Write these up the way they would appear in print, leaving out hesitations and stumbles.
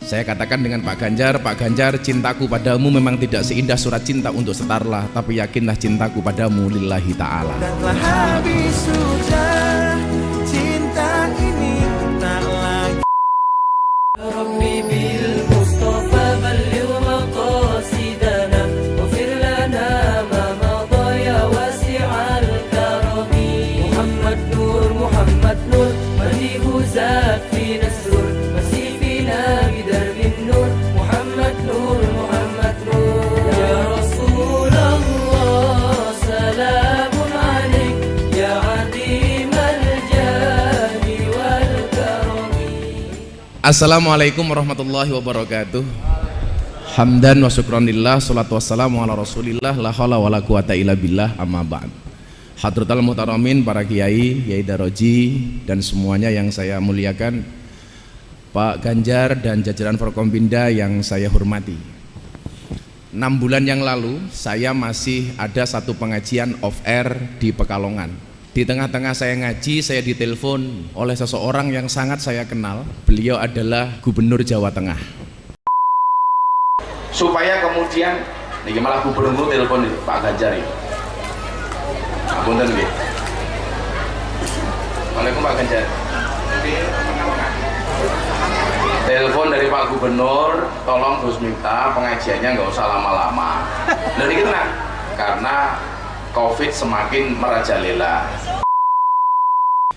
Saya katakan dengan Pak Ganjar, cintaku padamu memang tidak seindah surat cinta untuk setarlah, tapi yakinlah cintaku padamu lillahi ta'ala. Dan telah habis sudah cinta ini tak lagi. Rabbi bil Mustafa balligh maqasidana waghfir lana ma madha ya wasi'al karami. Muhammad Nur madihu zat fi nasrur masih fina bidarbin nur. Muhammad Nur ya Rasulullah salamun alaik ya adimal jadi wal karami. Assalamualaikum warahmatullahi wabarakatuh. Hamdan wa syukranillah, salatu wassalamu ala rasulillah, la haula wala quwata illa billah, amma ba'd. Hadratal Muhtaramin, para kiai, Yai Daroji, dan semuanya yang saya muliakan, Pak Ganjar dan jajaran Forkompinda yang saya hormati. 6 bulan yang lalu saya masih ada satu pengajian off air di Pekalongan. Di tengah-tengah saya ngaji, saya ditelepon oleh seseorang yang sangat saya kenal. Beliau adalah Gubernur Jawa Tengah. Supaya kemudian ini malah gubernur telepon itu Pak Ganjar itu. Apunten nggih. Waalaikumsalam Pak Ganjar. Telepon dari Pak Gubernur, tolong Gus Miftah pengajiannya nggak usah lama-lama. Dan ini tenang, karena COVID semakin merajalela.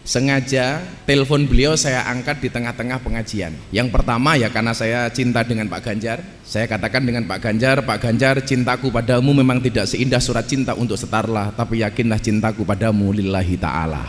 Sengaja telepon beliau saya angkat di tengah-tengah pengajian. Yang pertama ya karena saya cinta dengan Pak Ganjar. Saya katakan dengan Pak Ganjar, cintaku padamu memang tidak seindah surat cinta untuk setarlah, tapi yakinlah cintaku padamu lillahi ta'ala.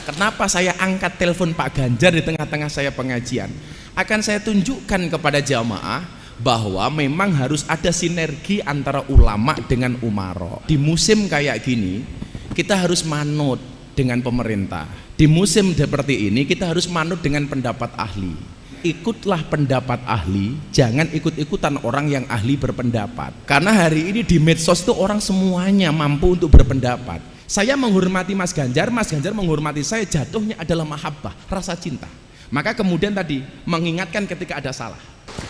Kenapa saya angkat telepon Pak Ganjar di tengah-tengah saya pengajian? Akan saya tunjukkan kepada jamaah bahwa memang harus ada sinergi antara ulama dengan umaro. Di musim kayak gini kita harus manut dengan pemerintah. Di musim seperti ini kita harus manut dengan pendapat ahli. Ikutlah pendapat ahli, jangan ikut-ikutan orang yang ahli berpendapat. Karena hari ini di medsos itu orang semuanya mampu untuk berpendapat. Saya menghormati Mas Ganjar menghormati saya, jatuhnya adalah mahabbah, rasa cinta. Maka kemudian tadi mengingatkan ketika ada salah.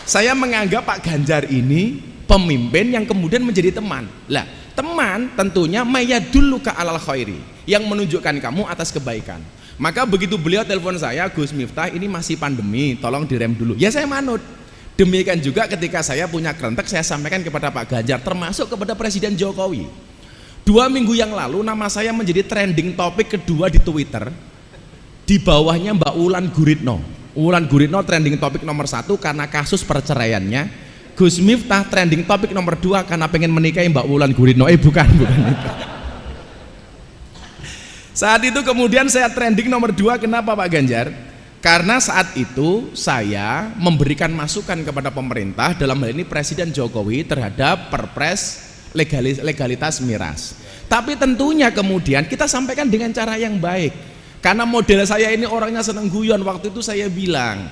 Saya menganggap Pak Ganjar ini pemimpin yang kemudian menjadi teman. Lah, teman tentunya mayadulluka alal khairi, yang menunjukkan kamu atas kebaikan. Maka begitu beliau telepon saya, Gus Miftah ini masih pandemi, tolong direm dulu. Ya saya manut. Demikian juga ketika saya punya kerentek, saya sampaikan kepada Pak Ganjar, termasuk kepada Presiden Jokowi. 2 minggu yang lalu nama saya menjadi trending topik kedua di Twitter. Di bawahnya Mbak Wulan Guritno. Wulan Guritno trending topik nomor 1 karena kasus perceraiannya. Gus Miftah trending topik nomor 2 karena pengen menikahi Mbak Wulan Guritno. Bukan itu. Saat itu kemudian saya trending nomor 2, kenapa Pak Ganjar? Karena saat itu saya memberikan masukan kepada pemerintah, dalam hal ini Presiden Jokowi, terhadap perpres legalitas miras. Tapi tentunya kemudian kita sampaikan dengan cara yang baik. Karena model saya ini orangnya seneng guyon. Waktu itu saya bilang,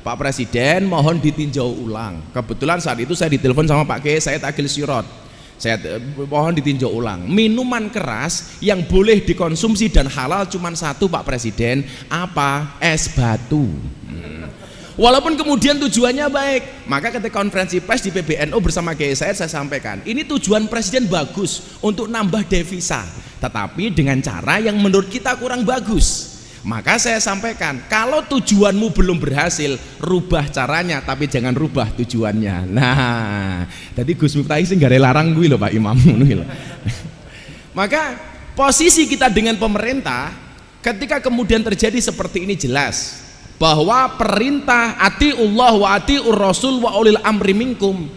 Pak Presiden mohon ditinjau ulang. Kebetulan saat itu saya ditelepon sama Pak Kiai Said Agil Sirot. Saya mohon ditinjau ulang. Minuman keras yang boleh dikonsumsi dan halal cuma 1 Pak Presiden, apa? Es batu. Walaupun kemudian tujuannya baik, maka ketika konferensi pers di PBNU bersama Kiai Said saya sampaikan, ini tujuan Presiden bagus untuk nambah devisa, tetapi dengan cara yang menurut kita kurang bagus. Maka saya sampaikan, kalau tujuanmu belum berhasil, rubah caranya, tapi jangan rubah tujuannya. Nah, jadi Gus Miftah sih gak larang gue loh Pak Imam. Maka posisi kita dengan pemerintah, ketika kemudian terjadi seperti ini jelas bahwa perintah atiullah wa atiur rasul wa ulil amri minkum,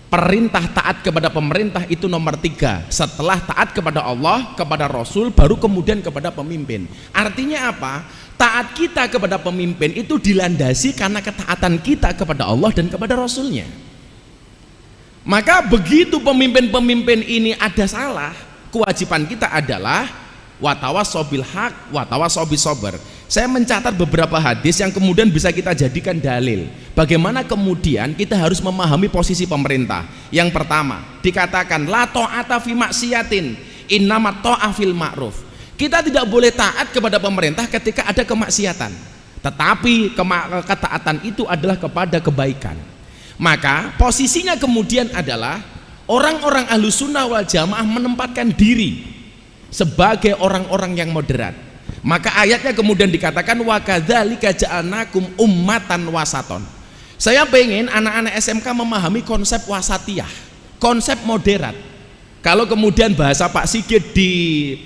perintah taat kepada pemerintah itu nomor 3. Setelah taat kepada Allah, kepada Rasul, baru kemudian kepada pemimpin. Artinya apa? Taat kita kepada pemimpin itu dilandasi karena ketaatan kita kepada Allah dan kepada Rasulnya. Maka begitu pemimpin-pemimpin ini ada salah, kewajiban kita adalah watawassaw bil haq watawassaw bis sabr. Saya mencatat beberapa hadis yang kemudian bisa kita jadikan dalil bagaimana kemudian kita harus memahami posisi pemerintah. Yang pertama dikatakan la ta'ata fi maksiatin innamat ta'ah fil ma'ruf. Kita tidak boleh taat kepada pemerintah ketika ada kemaksiatan, Tetapi ketaatan itu adalah kepada kebaikan. Maka posisinya kemudian adalah orang-orang Ahlussunnah wal Jamaah menempatkan diri sebagai orang-orang yang moderat. Maka ayatnya kemudian dikatakan wa kadzalika ja'alnakum ummatan wasaton. Saya pengen anak-anak SMK memahami konsep wasatiyah, konsep moderat. Kalau kemudian bahasa Pak Sigit di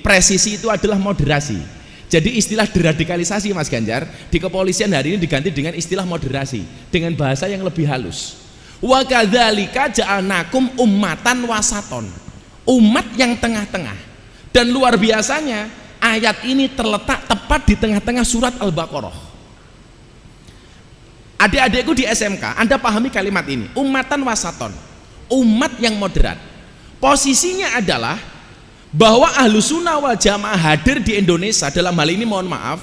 presisi itu adalah moderasi. Jadi istilah deradikalisasi Mas Ganjar di kepolisian hari ini diganti dengan istilah moderasi dengan bahasa yang lebih halus. Wa kadzalika ja'alnakum ummatan wasaton. Umat yang tengah-tengah. Dan luar biasanya ayat ini terletak tepat di tengah-tengah surat Al-Baqarah. Adik-adikku di SMK, Anda pahami kalimat ini, ummatan wasaton, umat yang moderat. Posisinya adalah bahwa Ahlussunnah wal Jamaah hadir di Indonesia dalam hal ini mohon maaf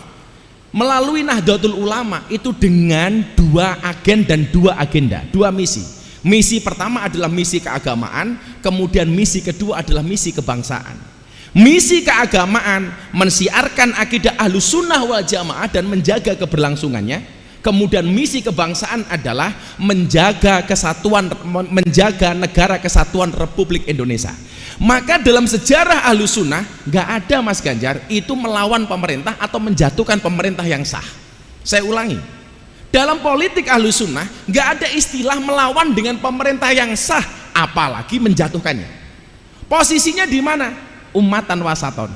melalui Nahdlatul Ulama itu dengan dua agen dan dua agenda, dua misi. Misi pertama adalah misi keagamaan, kemudian misi kedua adalah misi kebangsaan. Misi keagamaan mensiarkan akidah Ahlussunnah wal Jamaah dan menjaga keberlangsungannya. Kemudian misi kebangsaan adalah menjaga kesatuan, menjaga negara kesatuan Republik Indonesia. Maka dalam sejarah Ahlussunnah nggak ada Mas Ganjar itu melawan pemerintah atau menjatuhkan pemerintah yang sah. Saya ulangi, dalam politik Ahlussunnah nggak ada istilah melawan dengan pemerintah yang sah, apalagi menjatuhkannya. Posisinya di mana? Ummatan wasaton.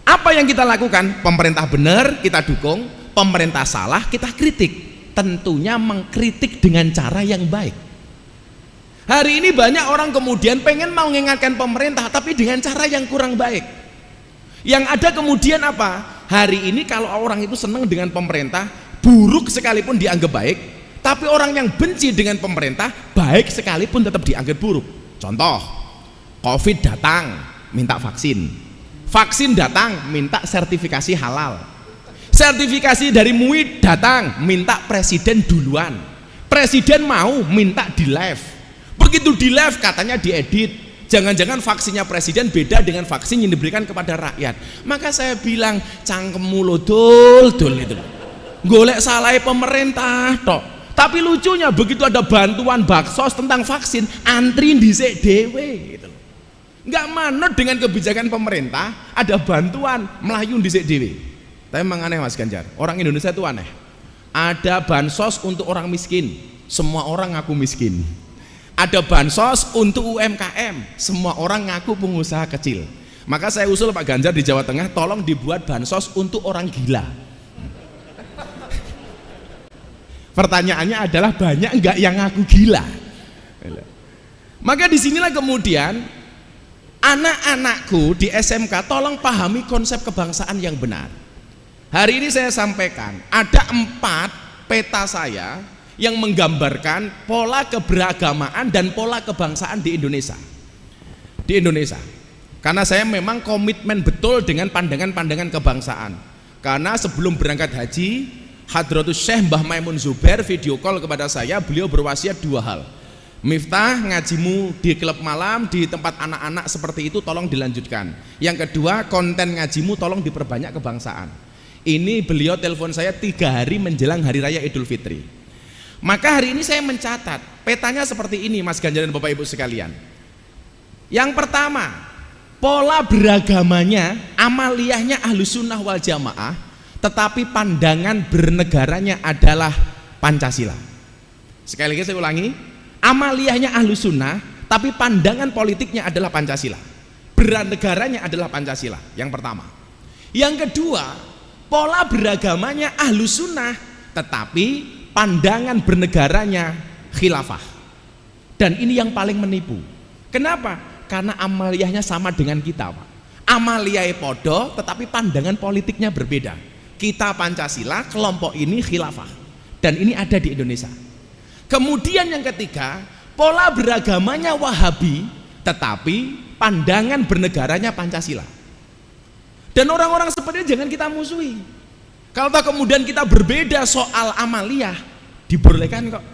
Apa yang kita lakukan? Pemerintah benar kita dukung, pemerintah salah kita kritik. Tentunya mengkritik dengan cara yang baik. Hari ini banyak orang kemudian pengen mau mengingatkan pemerintah tapi dengan cara yang kurang baik. Yang ada kemudian apa? Hari ini kalau orang itu senang dengan pemerintah, buruk sekalipun dianggap baik, tapi orang yang benci dengan pemerintah, baik sekalipun tetap dianggap buruk. Contoh, Covid datang, minta vaksin. Vaksin datang, minta sertifikasi halal. Sertifikasi dari MUI datang, minta presiden duluan. Presiden mau minta di live. Begitu di live katanya diedit. Jangan-jangan vaksinnya presiden beda dengan vaksin yang diberikan kepada rakyat. Maka saya bilang cangkemmu lo dul itu. Golek salah pemerintah tok. Tapi lucunya begitu ada bantuan baksos tentang vaksin, antri dhisik dhewe gitu. Nggak manut dengan kebijakan pemerintah, ada bantuan melayu dhisik dhewe. Tapi memang aneh Mas Ganjar, orang Indonesia itu aneh. Ada bansos untuk orang miskin, semua orang ngaku miskin. Ada bansos untuk UMKM, semua orang ngaku pengusaha kecil. Maka saya usul Pak Ganjar di Jawa Tengah, tolong dibuat bansos untuk orang gila. Pertanyaannya adalah banyak enggak yang ngaku gila? Maka disinilah kemudian anak-anakku di SMK tolong pahami konsep kebangsaan yang benar. Hari ini saya sampaikan ada 4 peta saya yang menggambarkan pola keberagamaan dan pola kebangsaan di Indonesia. Di Indonesia. Karena saya memang komitmen betul dengan pandangan-pandangan kebangsaan. Karena sebelum berangkat haji, Hadratus Syekh Mbah Maimun Zubair video call kepada saya, beliau berwasiat 2 hal. Miftah, ngajimu di klub malam, di tempat anak-anak seperti itu tolong dilanjutkan. Yang kedua, konten ngajimu tolong diperbanyak kebangsaan. Ini beliau telepon saya 3 hari menjelang Hari Raya Idul Fitri. Maka hari ini saya mencatat petanya seperti ini Mas Ganjar dan Bapak Ibu sekalian. Yang pertama, pola beragamanya, amaliyahnya Ahlussunnah wal Jamaah, tetapi pandangan bernegaranya adalah Pancasila. Sekali lagi saya ulangi, amaliyahnya Ahlussunnah, tapi pandangan politiknya adalah Pancasila. Bernegaranya adalah Pancasila. Yang pertama. Yang kedua, pola beragamanya Ahlussunnah, tetapi pandangan bernegaranya khilafah. Dan ini yang paling menipu. Kenapa? Karena amaliyahnya sama dengan kita, Pak. Amaliyah podo, tetapi pandangan politiknya berbeda. Kita Pancasila, kelompok ini khilafah. Dan ini ada di Indonesia. Kemudian yang ketiga, pola beragamanya Wahabi, tetapi pandangan bernegaranya Pancasila. Dan orang-orang seperti ini jangan kita musuhi. Kalau kemudian kita berbeda soal amaliyah, dibolehkan kok.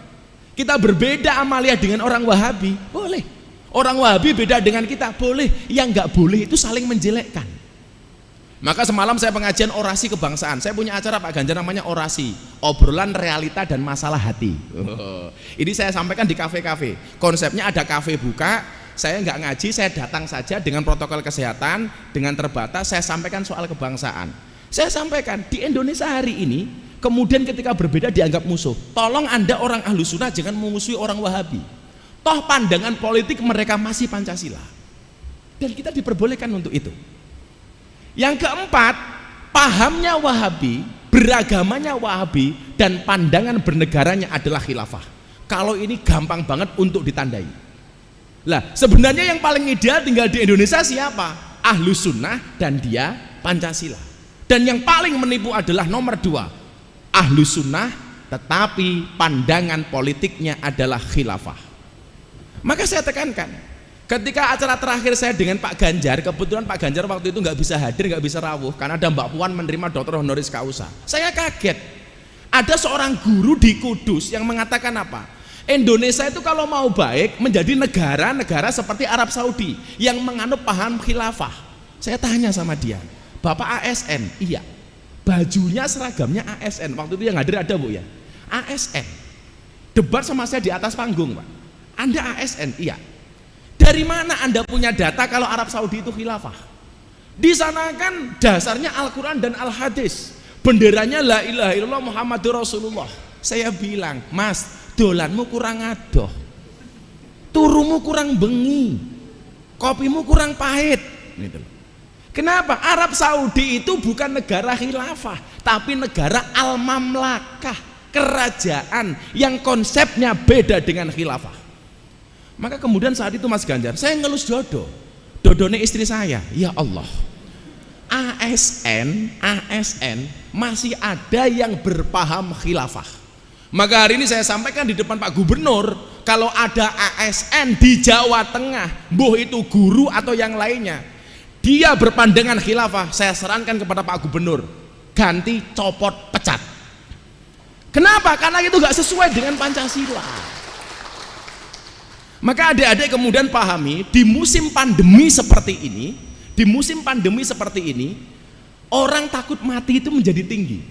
Kita berbeda amaliyah dengan orang Wahabi, boleh. Orang Wahabi beda dengan kita, boleh. Yang nggak boleh itu saling menjelekkan. Maka semalam saya pengajian orasi kebangsaan. Saya punya acara Pak Ganjar namanya orasi, obrolan realita dan masalah hati. Ini saya sampaikan di kafe-kafe. Konsepnya ada kafe buka, saya nggak ngaji, saya datang saja dengan protokol kesehatan, dengan terbatas, saya sampaikan soal kebangsaan. Saya sampaikan di Indonesia hari ini, kemudian ketika berbeda dianggap musuh. Tolong Anda orang Ahlus Sunnah jangan memusuhi orang Wahabi. Toh pandangan politik mereka masih Pancasila. Dan kita diperbolehkan untuk itu. Yang keempat, pahamnya Wahabi, beragamanya Wahabi, dan pandangan bernegaranya adalah khilafah. Kalau ini gampang banget untuk ditandai. Lah, sebenarnya yang paling ideal tinggal di Indonesia siapa? Ahlus Sunnah dan dia Pancasila. Dan yang paling menipu adalah nomor 2, Ahlus Sunnah tetapi pandangan politiknya adalah khilafah. Maka saya tekankan, ketika acara terakhir saya dengan Pak Ganjar, kebetulan Pak Ganjar waktu itu nggak bisa hadir, nggak bisa rawuh karena ada Mbak Puan menerima Dr. Honoris Causa. Saya kaget, ada seorang guru di Kudus yang mengatakan apa? Indonesia itu kalau mau baik menjadi negara seperti Arab Saudi yang menganut paham khilafah. Saya tanya sama dia, Bapak ASN? Iya. Bajunya seragamnya ASN. Waktu itu yang hadir ada Bu ya? ASN. Debat sama saya di atas panggung Pak. Anda ASN? Iya. Dari mana Anda punya data kalau Arab Saudi itu khilafah? Di sana kan dasarnya Al-Quran dan Al-Hadis, benderanya la ilaha illallah Muhammadur Rasulullah. Saya bilang, Mas, dolanmu kurang adoh, turumu kurang bengi, kopimu kurang pahit. Kenapa? Arab Saudi itu bukan negara khilafah, tapi negara al-mamlakah, kerajaan yang konsepnya beda dengan khilafah. Maka kemudian saat itu Mas Ganjar, saya ngelus dodone istri saya. Ya Allah, ASN masih ada yang berpaham khilafah. Maka hari ini saya sampaikan di depan Pak Gubernur, kalau ada ASN di Jawa Tengah, mbuh itu guru atau yang lainnya, dia berpandangan khilafah, saya sarankan kepada Pak Gubernur, ganti, copot, pecat. Kenapa? Karena itu gak sesuai dengan Pancasila. Maka adik-adik kemudian pahami, di musim pandemi seperti ini, orang takut mati itu menjadi tinggi.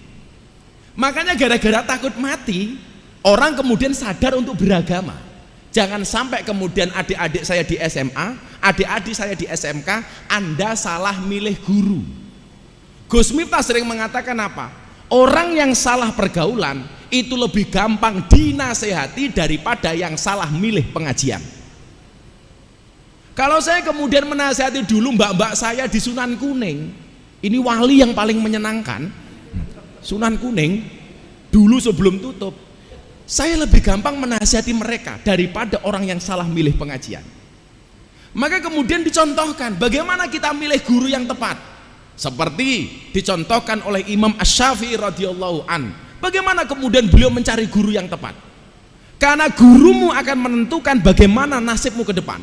Makanya gara-gara takut mati, orang kemudian sadar untuk beragama. Jangan sampai kemudian adik-adik saya di SMA, adik-adik saya di SMK, Anda salah milih guru. Gus Miftah sering mengatakan apa? Orang yang salah pergaulan itu lebih gampang dinasehati daripada yang salah milih pengajian. Kalau saya kemudian menasehati dulu mbak-mbak saya di Sunan Kuning, ini wali yang paling menyenangkan, Sunan Kuning, dulu sebelum tutup, saya lebih gampang menasihati mereka daripada orang yang salah milih pengajian. Maka kemudian dicontohkan bagaimana kita milih guru yang tepat, seperti dicontohkan oleh Imam Asy-Syafi'i radhiyallahu an. Bagaimana kemudian beliau mencari guru yang tepat? Karena gurumu akan menentukan bagaimana nasibmu ke depan.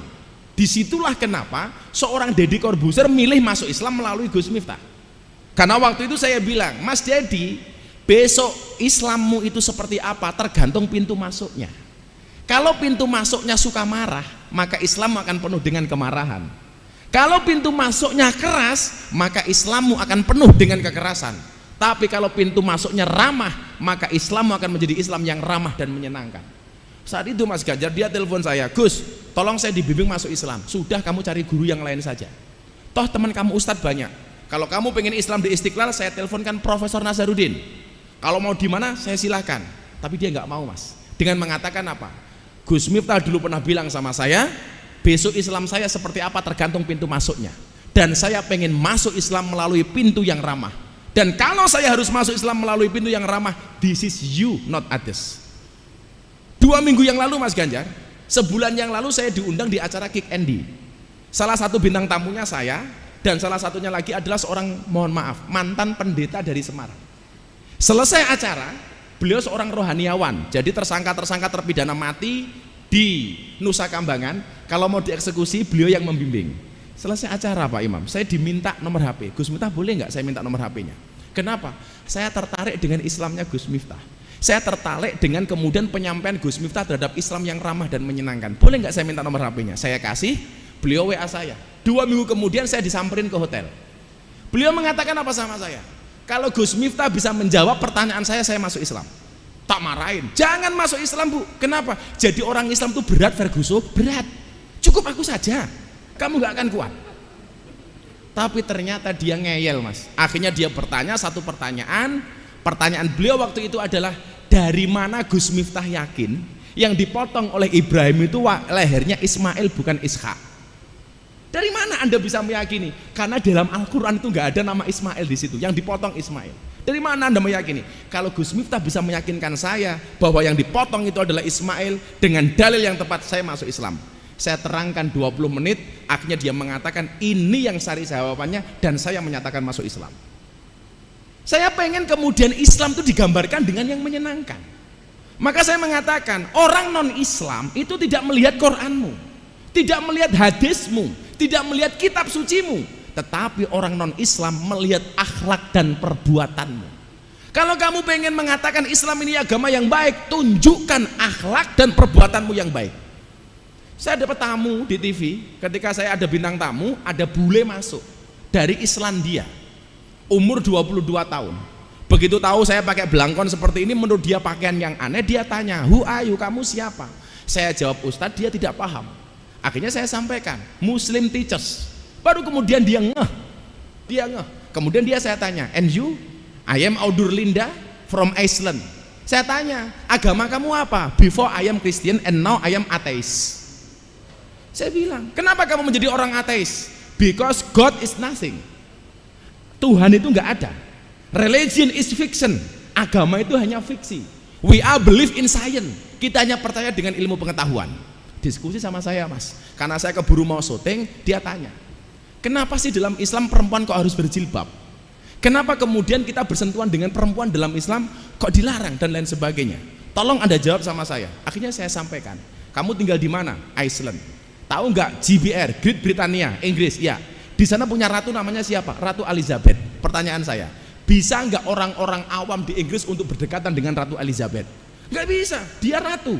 Disitulah kenapa seorang Deddy Corbuzier milih masuk Islam melalui Gus Miftah. Karena waktu itu saya bilang, Mas Deddy, besok Islammu itu seperti apa tergantung pintu masuknya. Kalau pintu masuknya suka marah, maka Islam akan penuh dengan kemarahan. Kalau pintu masuknya keras, maka Islammu akan penuh dengan kekerasan. Tapi kalau pintu masuknya ramah, maka Islammu akan menjadi Islam yang ramah dan menyenangkan. Saat itu Mas Ganjar, dia telepon saya, Gus, tolong saya dibimbing masuk Islam. Sudah, kamu cari guru yang lain saja. Toh teman kamu ustadz banyak. Kalau kamu pengen Islam di Istiqlal, saya teleponkan Profesor Nazarudin. Kalau mau di mana, saya silahkan. Tapi dia nggak mau Mas. Dengan mengatakan apa? Gus Miftah dulu pernah bilang sama saya, besok Islam saya seperti apa tergantung pintu masuknya. Dan saya pengen masuk Islam melalui pintu yang ramah. Dan kalau saya harus masuk Islam melalui pintu yang ramah, this is you, not others. 2 minggu yang lalu Mas Ganjar, sebulan yang lalu saya diundang di acara Kick Andy. Salah satu bintang tamunya saya, dan salah satunya lagi adalah seorang, mohon maaf, mantan pendeta dari Semarang. Selesai acara, beliau seorang rohaniawan, jadi tersangka-tersangka terpidana mati di Nusa Kambangan, kalau mau dieksekusi beliau yang membimbing. Selesai acara Pak Imam, saya diminta nomor HP. Gus Miftah boleh nggak saya minta nomor HP-nya? Kenapa? Saya tertarik dengan Islamnya Gus Miftah. Saya tertarik dengan kemudian penyampaian Gus Miftah terhadap Islam yang ramah dan menyenangkan. Boleh nggak saya minta nomor HP-nya? Saya kasih, beliau WA saya. 2 minggu kemudian saya disamperin ke hotel. Beliau mengatakan apa sama saya? Kalau Gus Miftah bisa menjawab pertanyaan saya masuk Islam. Tak marahin, jangan masuk Islam Bu. Kenapa? Jadi orang Islam itu berat Ferguson, berat. Cukup aku saja, kamu gak akan kuat. Tapi ternyata dia ngeyel Mas. Akhirnya dia bertanya satu pertanyaan. Pertanyaan beliau waktu itu adalah, dari mana Gus Miftah yakin yang dipotong oleh Ibrahim itu lehernya Ismail bukan Ishak? Dari mana Anda bisa meyakini? Karena dalam Al-Quran itu nggak ada nama Ismail di situ, yang dipotong Ismail. Dari mana Anda meyakini? Kalau Gus Miftah bisa meyakinkan saya bahwa yang dipotong itu adalah Ismail dengan dalil yang tepat, saya masuk Islam. Saya terangkan 20 menit, akhirnya dia mengatakan ini yang sari jawabannya, dan saya menyatakan masuk Islam. Saya pengen kemudian Islam itu digambarkan dengan yang menyenangkan. Maka saya mengatakan orang non-Islam itu tidak melihat Quranmu, tidak melihat hadismu, tidak melihat kitab sucimu, tetapi orang non-Islam melihat akhlak dan perbuatanmu. Kalau kamu pengen mengatakan Islam ini agama yang baik, tunjukkan akhlak dan perbuatanmu yang baik. Saya dapat tamu di TV, ketika saya ada bintang tamu, ada bule masuk dari Islandia, umur 22 tahun. Begitu tahu saya pakai belangkon seperti ini, menurut dia pakaian yang aneh, dia tanya, "Who are you? Kamu siapa?" Saya jawab, "Ustadz," dia tidak paham. Akhirnya saya sampaikan, "Muslim teachers." Baru kemudian dia ngeh. Kemudian saya tanya, "And you?" "I am Audur Linda from Iceland." Saya tanya, "Agama kamu apa?" "Before I am Christian and now I am atheist." Saya bilang, "Kenapa kamu menjadi orang ateis?" "Because God is nothing." Tuhan itu nggak ada. Religion is fiction. Agama itu hanya fiksi. We are believe in science. Kita hanya percaya dengan ilmu pengetahuan. Diskusi sama saya Mas, karena saya keburu mau syuting, dia tanya, "Kenapa sih dalam Islam perempuan kok harus berjilbab? Kenapa kemudian kita bersentuhan dengan perempuan dalam Islam kok dilarang dan lain sebagainya? Tolong Anda jawab sama saya." Akhirnya saya sampaikan, "Kamu tinggal di mana?" "Iceland." "Tahu nggak GBR, Great Britannia, Inggris?" "Ya." "Di sana punya ratu namanya siapa?" "Ratu Elizabeth." Pertanyaan saya, bisa nggak orang-orang awam di Inggris untuk berdekatan dengan Ratu Elizabeth? Nggak bisa, dia ratu,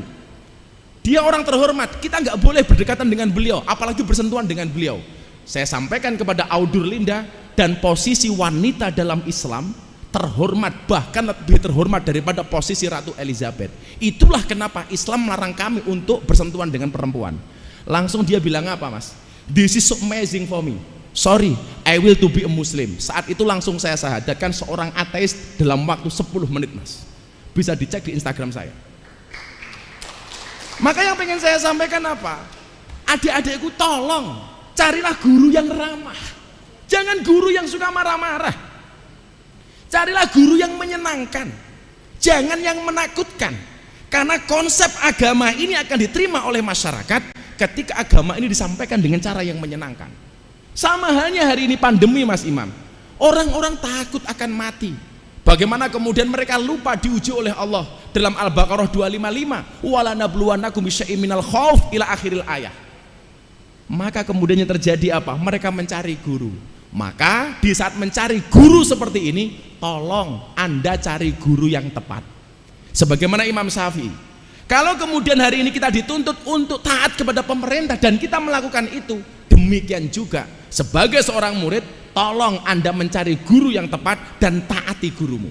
dia orang terhormat, kita nggak boleh berdekatan dengan beliau, apalagi bersentuhan dengan beliau. Saya sampaikan kepada Audur Linda, dan posisi wanita dalam Islam terhormat, bahkan lebih terhormat daripada posisi Ratu Elizabeth. Itulah kenapa Islam melarang kami untuk bersentuhan dengan perempuan. Langsung dia bilang apa Mas? "This is so amazing for me. Sorry, I will to be a Muslim." Saat itu langsung saya syahadatkan seorang ateis dalam waktu 10 menit Mas. Bisa dicek di Instagram saya. Maka yang pengen saya sampaikan apa? Adik-adikku, tolong carilah guru yang ramah. Jangan guru yang suka marah-marah. Carilah guru yang menyenangkan. Jangan yang menakutkan. Karena konsep agama ini akan diterima oleh masyarakat ketika agama ini disampaikan dengan cara yang menyenangkan. Sama halnya hari ini pandemi Mas Imam, orang-orang takut akan mati. Bagaimana kemudian mereka lupa diuji oleh Allah dalam Al-Baqarah 255, "Walanabluwannakum bisyai'im minal khauf" ila akhiril ayat. Maka kemudian yang terjadi apa? Mereka mencari guru. Maka di saat mencari guru seperti ini, tolong Anda cari guru yang tepat. Sebagaimana Imam Syafi'i, kalau kemudian hari ini kita dituntut untuk taat kepada pemerintah dan kita melakukan itu, demikian juga sebagai seorang murid, tolong Anda mencari guru yang tepat dan taati gurumu.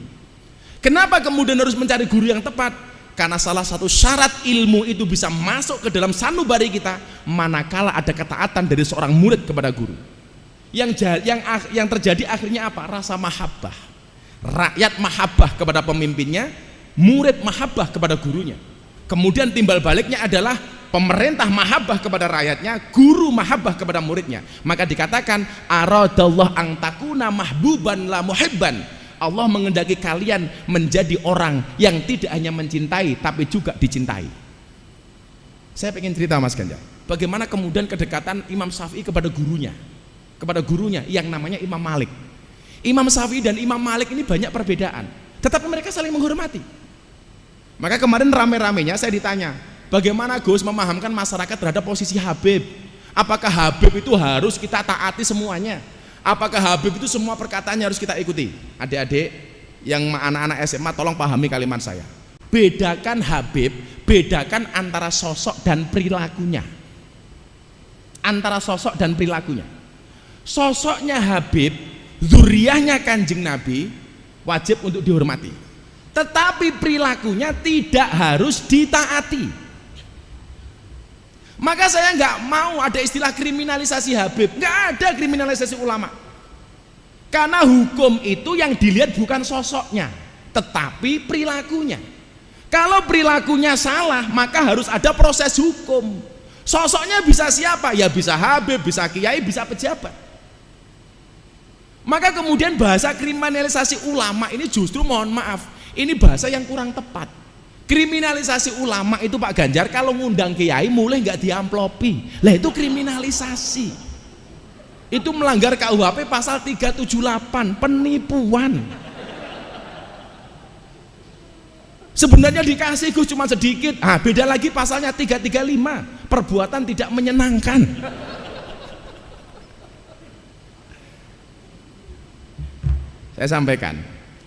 Kenapa kemudian harus mencari guru yang tepat? Karena salah satu syarat ilmu itu bisa masuk ke dalam sanubari kita manakala ada ketaatan dari seorang murid kepada guru. Yang terjadi akhirnya apa? Rasa mahabbah. Rakyat mahabbah kepada pemimpinnya, murid mahabbah kepada gurunya. Kemudian timbal baliknya adalah pemerintah mahabbah kepada rakyatnya, guru mahabbah kepada muridnya. Maka dikatakan aradallah ang takuna mahbuban la muhibban. Allah mengendaki kalian menjadi orang yang tidak hanya mencintai tapi juga dicintai. Saya ingin cerita Mas Ganjar, bagaimana kemudian kedekatan Imam Syafi'i kepada gurunya yang namanya Imam Malik. Imam Syafi'i dan Imam Malik ini banyak perbedaan, tetapi mereka saling menghormati. Maka kemarin rame-ramenya saya ditanya, bagaimana Gus memahamkan masyarakat terhadap posisi Habib? Apakah Habib itu harus kita taati semuanya? Apakah Habib itu semua perkataannya harus kita ikuti? Adik-adik yang anak-anak SMA tolong pahami kalimat saya. Bedakan Habib, bedakan antara sosok dan perilakunya. Antara sosok dan perilakunya. Sosoknya Habib zuriyahnya Kanjeng Nabi wajib untuk dihormati, tetapi perilakunya tidak harus ditaati. Maka saya nggak mau ada istilah kriminalisasi Habib, nggak ada kriminalisasi ulama, karena hukum itu yang dilihat bukan sosoknya tetapi perilakunya. Kalau perilakunya salah maka harus ada proses hukum. Sosoknya bisa siapa? Ya bisa Habib, bisa kiai, bisa pejabat. Maka kemudian bahasa kriminalisasi ulama ini justru, mohon maaf, ini bahasa yang kurang tepat. Kriminalisasi ulama itu Pak Ganjar kalau ngundang kiai mulai nggak diamplopi, lah itu kriminalisasi. Itu melanggar KUHP pasal 378, penipuan. Sebenarnya dikasih Gus cuma sedikit, beda lagi pasalnya 335, perbuatan tidak menyenangkan. Saya sampaikan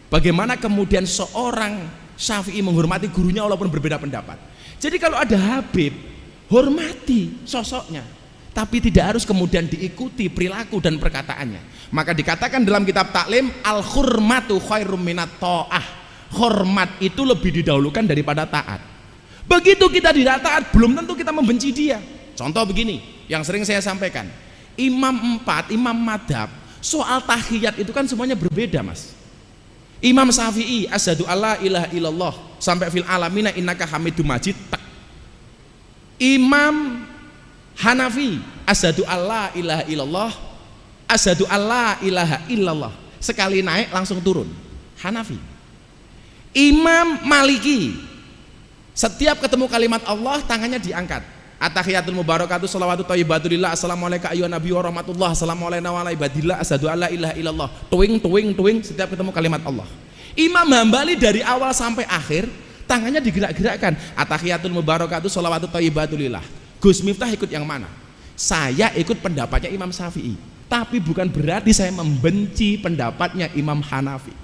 bagaimana kemudian seorang Syafi'i menghormati gurunya walaupun berbeda pendapat. Jadi kalau ada Habib, hormati sosoknya, tapi tidak harus kemudian diikuti perilaku dan perkataannya. Maka dikatakan dalam kitab taklim, al-hurmatu khairum minat ta'ah. Hormat itu lebih didahulukan daripada taat. Begitu kita tidak taat, belum tentu kita membenci dia. Contoh begini yang sering saya sampaikan, imam 4, imam madhab, soal tahiyat itu kan semuanya berbeda, Mas. Imam Syafi'i asyhadu alla ilaha illallah sampai fil alamina innaka hamidum majid. Imam Hanafi asyhadu alla ilaha illallah asyhadu alla ilaha illallah, sekali naik langsung turun. Hanafi. Imam Maliki setiap ketemu kalimat Allah tangannya diangkat. At-tahiyatul mubarakatuh shalawatu thayyibatulillah assalamualaikum ayyuhan nabi wa rahmatullah assalamualaikum wa ala ibadillah asyhadu alla ilaha illallah, tuing tuing tuing setiap ketemu kalimat Allah. Imam Hambali dari awal sampai akhir tangannya digerak-gerakkan. At-tahiyatul mubarakatuh shalawatu thayyibatulillah. Gus Miftah ikut yang mana? Saya ikut pendapatnya Imam Syafi'i, tapi bukan berarti saya membenci pendapatnya Imam Hanafi,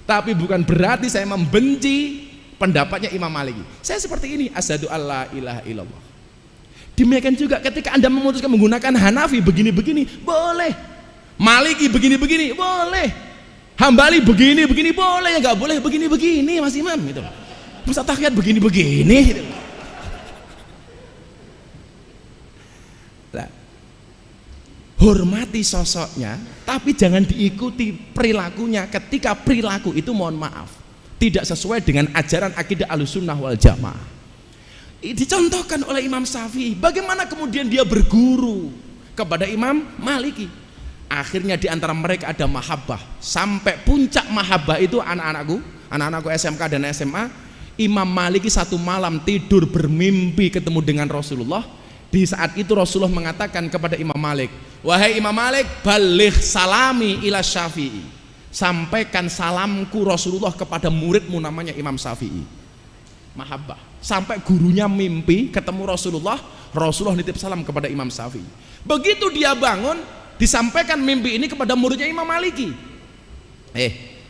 tapi bukan berarti saya membenci pendapatnya Imam Maliki. Saya seperti ini, asyhadu alla ilaha illallah. Demikian juga ketika Anda memutuskan menggunakan Hanafi begini-begini, boleh. Maliki begini-begini, boleh. Hambali begini-begini, boleh. Ya nggak boleh begini-begini, Mas Imam gitu. Masa tahiyat begini-begini gitu. Nah, hormati sosoknya, tapi jangan diikuti perilakunya ketika perilaku itu, mohon maaf, tidak sesuai dengan ajaran akidah Ahlussunnah wal Jamaah. Dicontohkan oleh Imam Syafi'i, bagaimana kemudian dia berguru kepada Imam Maliki. Akhirnya di antara mereka ada mahabbah, sampai puncak mahabbah itu anak-anakku SMK dan SMA. Imam Maliki satu malam tidur bermimpi ketemu dengan Rasulullah. Di saat itu Rasulullah mengatakan kepada Imam Malik, wahai Imam Malik, baligh salami ila Syafi'i, sampaikan salamku Rasulullah kepada muridmu namanya Imam Syafi'i. Mahabbah, sampai gurunya mimpi ketemu Rasulullah, Rasulullah nitip salam kepada Imam Syafi'i. Begitu dia bangun, disampaikan mimpi ini kepada muridnya Imam Maliki.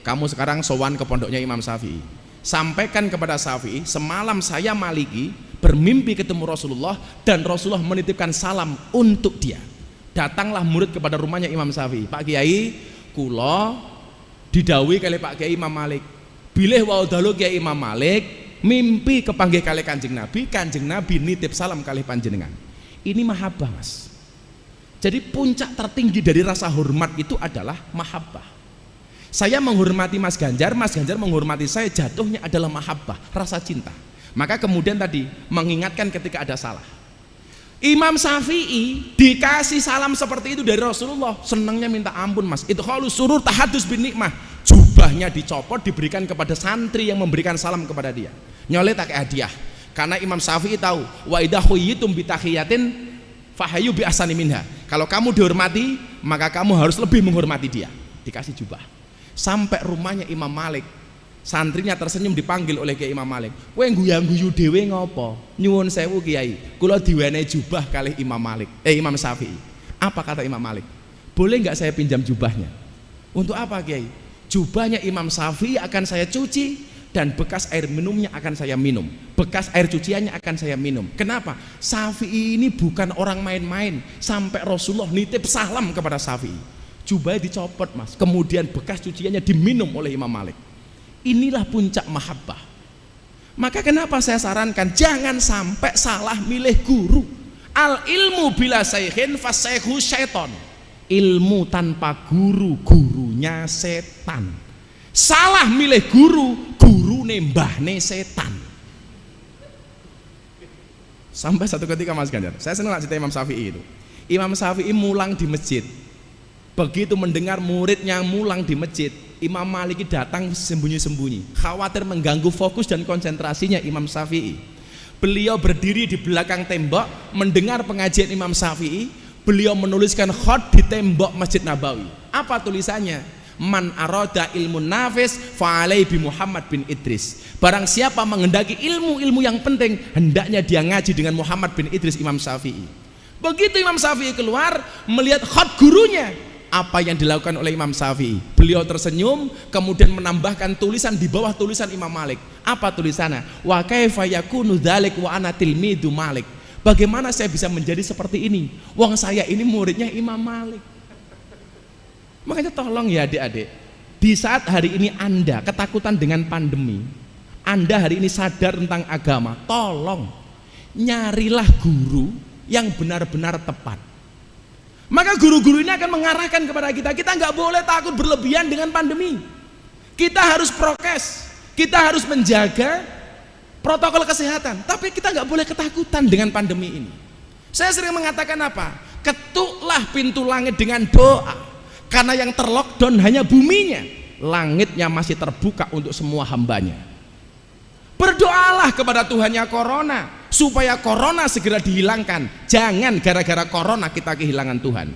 Kamu sekarang sowan ke pondoknya Imam Syafi'i, sampaikan kepada Syafi'i, semalam saya Maliki bermimpi ketemu Rasulullah dan Rasulullah menitipkan salam untuk dia. Datanglah murid kepada rumahnya Imam Syafi'i, Pak Kiai, kula didhawuhi kali Pak Kiai Imam Malik, bilih wau dalu Kiai Imam Malik mimpi kepanggih kali Kanjeng Nabi nitip salam kali panjenengan. Ini mahabbah, Mas. Jadi puncak tertinggi dari rasa hormat itu adalah mahabbah. Saya menghormati Mas Ganjar menghormati saya, jatuhnya adalah mahabbah, rasa cinta. Maka kemudian tadi mengingatkan ketika ada salah. Imam Syafi'i dikasih salam seperti itu dari Rasulullah, senangnya minta ampun, Mas. Itu khalus surur tahadus bin nikmah. Jubahnya dicopot, diberikan kepada santri yang memberikan salam kepada dia. Nyoleh tak hadiah. Karena Imam Syafi'i tahu, wa idza khuyyitum bi tahiyatin fahayu bi ahsani minha. Kalau kamu dihormati, maka kamu harus lebih menghormati dia. Dikasih jubah. Sampai rumahnya Imam Malik, santrinya tersenyum dipanggil oleh Kiai Imam Malik. Kowe guyu-guyu dhewe ngopo? Nyuwun sewu Kiai, kula diwenehi jubah kali Imam Syafi'i. Apa kata Imam Malik? Boleh nggak saya pinjam jubahnya? Untuk apa Kiai? Jubahnya Imam Syafi'i akan saya cuci dan bekas air minumnya akan saya minum, bekas air cuciannya akan saya minum. Kenapa? Syafi'i ini bukan orang main-main, sampai Rasulullah nitip salam kepada Syafi'i. jubahnya dicopot mas, kemudian bekas cuciannya diminum oleh Imam Malik. Inilah puncak mahabbah. Maka kenapa saya sarankan jangan sampai salah milih guru. Al ilmu bila saykhin fasyaikhu syaiton. Ilmu tanpa guru, gurunya setan. Salah milih guru, guru nembahne setan. Sampai satu ketika Mas Ganjar, saya senang cerita Imam Syafi'i itu. Imam Syafi'i mulang di masjid. Begitu mendengar muridnya mulang di masjid, Imam Maliki datang sembunyi-sembunyi, khawatir mengganggu fokus dan konsentrasinya Imam Syafi'i. Beliau berdiri di belakang tembok mendengar pengajian Imam Syafi'i. Beliau menuliskan khot di tembok Masjid Nabawi. Apa tulisannya? Man arada ilmun nafis fa'alai bi Muhammad bin Idris. Barang siapa menghendaki ilmu-ilmu yang penting, hendaknya dia ngaji dengan Muhammad bin Idris Imam Syafi'i. Begitu Imam Syafi'i keluar melihat khot gurunya, apa yang dilakukan oleh Imam Syafi'i? Beliau tersenyum, kemudian menambahkan tulisan di bawah tulisan Imam Malik. Apa tulisannya? Wa kaifa yakunu dzalik wa ana tilmidu Malik. Bagaimana saya bisa menjadi seperti ini? Wong saya ini muridnya Imam Malik. Makanya tolong ya adik-adik, di saat hari ini Anda ketakutan dengan pandemi, Anda hari ini sadar tentang agama, tolong nyarilah guru yang benar-benar tepat. Maka guru-guru ini akan mengarahkan kepada kita nggak boleh takut berlebihan dengan pandemi. Kita harus prokes, kita harus menjaga protokol kesehatan, tapi kita nggak boleh ketakutan dengan pandemi ini. Saya sering mengatakan apa? Ketuklah pintu langit dengan doa, karena yang terlockdown hanya buminya, langitnya masih terbuka untuk semua hambanya. Berdoalah kepada Tuhannya corona, supaya corona segera dihilangkan. Jangan gara-gara corona kita kehilangan Tuhan.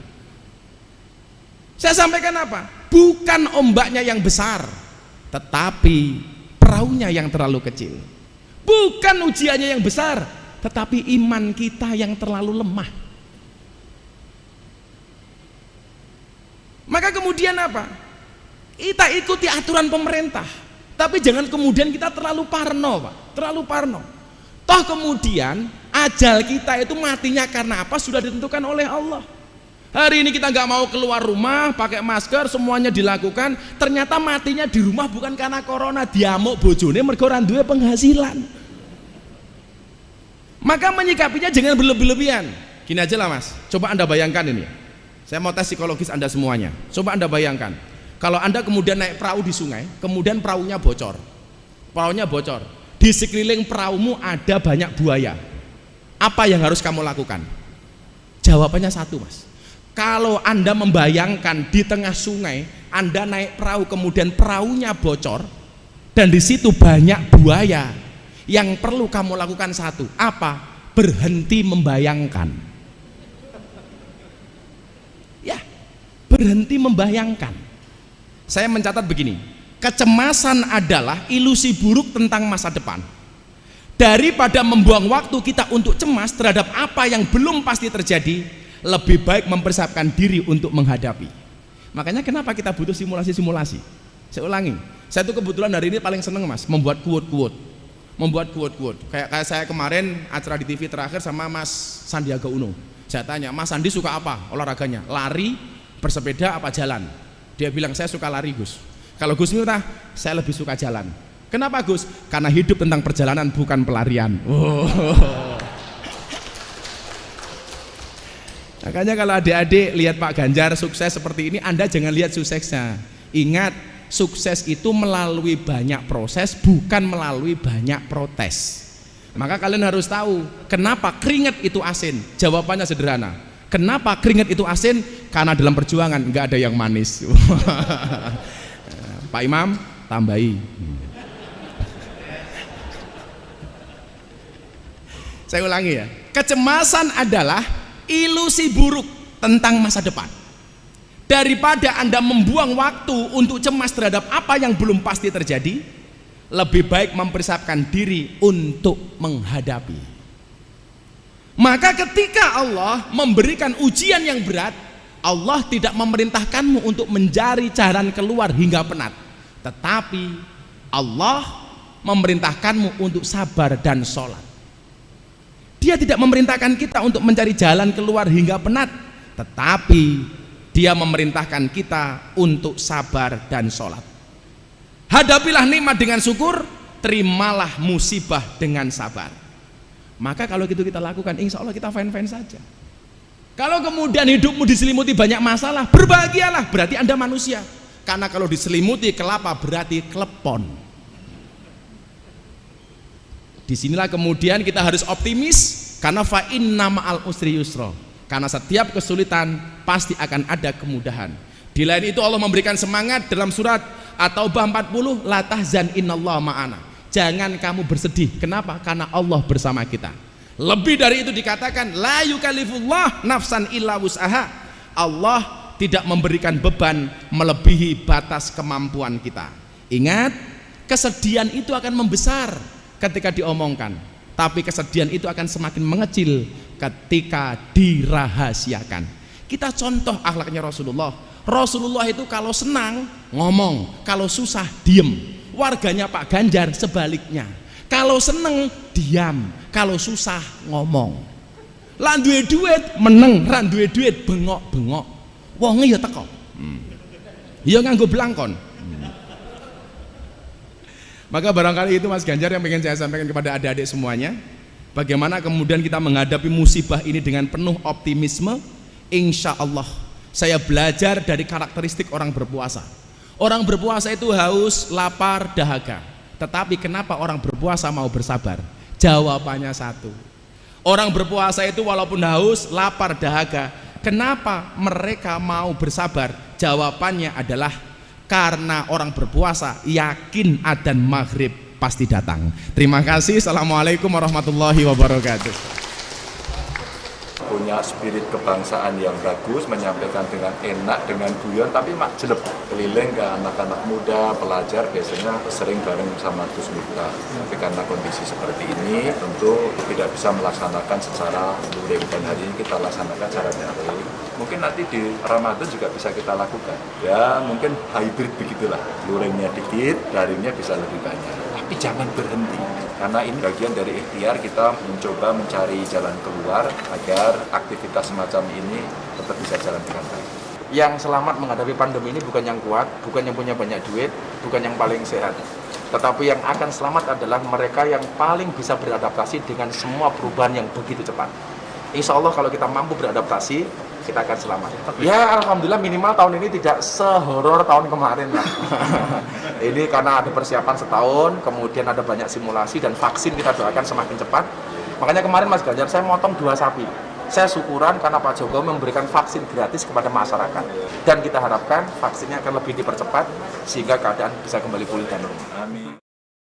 Saya sampaikan apa? Bukan ombaknya yang besar, tetapi perahunya yang terlalu kecil. Bukan ujiannya yang besar, tetapi iman kita yang terlalu lemah. Maka kemudian apa? Kita ikuti aturan pemerintah, tapi jangan kemudian kita terlalu parno, Pak. Terlalu parno. Toh kemudian ajal kita itu matinya karena apa? Sudah ditentukan oleh Allah. Hari ini kita nggak mau keluar rumah, pakai masker, semuanya dilakukan. Ternyata matinya di rumah bukan karena corona, diamuk bojone mergo ora duwe penghasilan. Maka menyikapinya jangan berlebih-lebihan. Gini aja lah Mas, coba Anda bayangkan ini. Saya mau tes psikologis Anda semuanya. Coba Anda bayangkan, kalau Anda kemudian naik perahu di sungai, kemudian perahunya bocor. Perahunya bocor. Di sekeliling perahumu ada banyak buaya. Apa yang harus kamu lakukan? Jawabannya satu Mas. Kalau Anda membayangkan di tengah sungai, Anda naik perahu kemudian perahunya bocor dan di situ banyak buaya, yang perlu kamu lakukan satu, apa? Berhenti membayangkan. Ya, berhenti membayangkan. Saya mencatat begini, kecemasan adalah ilusi buruk tentang masa depan. Daripada membuang waktu kita untuk cemas terhadap apa yang belum pasti terjadi, lebih baik mempersiapkan diri untuk menghadapi. Makanya kenapa kita butuh simulasi-simulasi. Saya ulangi, saya tuh kebetulan hari ini paling seneng Mas membuat quote-quote. Kayak saya kemarin acara di TV terakhir sama Mas Sandiaga Uno. Saya tanya, Mas Sandi suka apa olahraganya? Lari, bersepeda, apa jalan? Dia bilang, saya suka lari Gus. Kalau Gus Miftah, saya lebih suka jalan. Kenapa Gus? Karena hidup tentang perjalanan bukan pelarian. Makanya kalau adik-adik lihat Pak Ganjar sukses seperti ini, Anda jangan lihat suksesnya. Ingat, sukses itu melalui banyak proses, bukan melalui banyak protes. Maka kalian harus tahu kenapa keringat itu asin. Jawabannya sederhana. Kenapa keringat itu asin? Karena dalam perjuangan nggak ada yang manis. Pak Imam, tambahi. Saya ulangi ya. Kecemasan adalah ilusi buruk tentang masa depan. Daripada Anda membuang waktu untuk cemas terhadap apa yang belum pasti terjadi, lebih baik mempersiapkan diri untuk menghadapi. Maka ketika Allah memberikan ujian yang berat, Allah tidak memerintahkanmu untuk mencari jalan keluar hingga penat, tetapi Allah memerintahkanmu untuk sabar dan sholat. Dia tidak memerintahkan kita untuk mencari jalan keluar hingga penat, tetapi Dia memerintahkan kita untuk sabar dan sholat. Hadapilah nikmat dengan syukur, terimalah musibah dengan sabar. Maka kalau gitu kita lakukan, insya Allah kita fine-fine saja. Kalau kemudian hidupmu diselimuti banyak masalah, berbahagialah, berarti Anda manusia. Karena kalau diselimuti kelapa berarti klepon. Disinilah kemudian kita harus optimis, karena fa inna ma'al usri yusra. Karena setiap kesulitan pasti akan ada kemudahan. Di lain itu Allah memberikan semangat dalam surat At-Taubah 40, la tahzan innallaha ma'ana. Jangan kamu bersedih. Kenapa? Karena Allah bersama kita. Lebih dari itu dikatakan la yukallifullah nafsan illa wus'aha. Allah tidak memberikan beban melebihi batas kemampuan kita. Ingat, kesedihan itu akan membesar ketika diomongkan, tapi kesedihan itu akan semakin mengecil ketika dirahasiakan. Kita contoh akhlaknya Rasulullah. Rasulullah itu kalau senang ngomong, kalau susah diem. Warganya Pak Ganjar sebaliknya, kalau seneng diam, kalau susah ngomong. Lan duwe duit meneng, ran duwe duit bengok-bengok. Wonge ya teko. Ya nganggo blangkon. Maka barangkali itu Mas Ganjar yang ingin saya sampaikan kepada adik-adik semuanya. Bagaimana kemudian kita menghadapi musibah ini dengan penuh optimisme. Insya Allah saya belajar dari karakteristik orang berpuasa. Orang berpuasa itu haus, lapar, dahaga. Tetapi kenapa orang berpuasa mau bersabar? Jawabannya satu. Orang berpuasa itu walaupun haus, lapar, dahaga, kenapa mereka mau bersabar? Jawabannya adalah karena orang berpuasa yakin adzan maghrib pasti datang. Terima kasih. Assalamualaikum warahmatullahi wabarakatuh. Punya spirit kebangsaan yang bagus, menyampaikan dengan enak, dengan guyon, tapi mak jelek keliling ke anak-anak muda, pelajar biasanya sering bareng sama Gus Miftah. Tapi karena kondisi seperti ini tentu tidak bisa melaksanakan secara luring, dan hari ini kita laksanakan secara daring. Mungkin nanti di Ramadan juga bisa kita lakukan. Ya mungkin hybrid begitulah, luringnya dikit, daringnya bisa lebih banyak. Tapi jangan berhenti, karena ini bagian dari ikhtiar kita mencoba mencari jalan keluar agar aktivitas semacam ini tetap bisa jalan dengan baik. Yang selamat menghadapi pandemi ini bukan yang kuat, bukan yang punya banyak duit, bukan yang paling sehat, tetapi yang akan selamat adalah mereka yang paling bisa beradaptasi dengan semua perubahan yang begitu cepat. Insya Allah kalau kita mampu beradaptasi, kita akan selamat. Ya alhamdulillah minimal tahun ini tidak sehoror tahun kemarin lah. Ini karena ada persiapan setahun, kemudian ada banyak simulasi dan vaksin kita doakan semakin cepat. Makanya kemarin Mas Ganjar saya motong 2 sapi. Saya syukuran karena Pak Jokowi memberikan vaksin gratis kepada masyarakat. Dan kita harapkan vaksinnya akan lebih dipercepat sehingga keadaan bisa kembali pulih dan normal. Amin.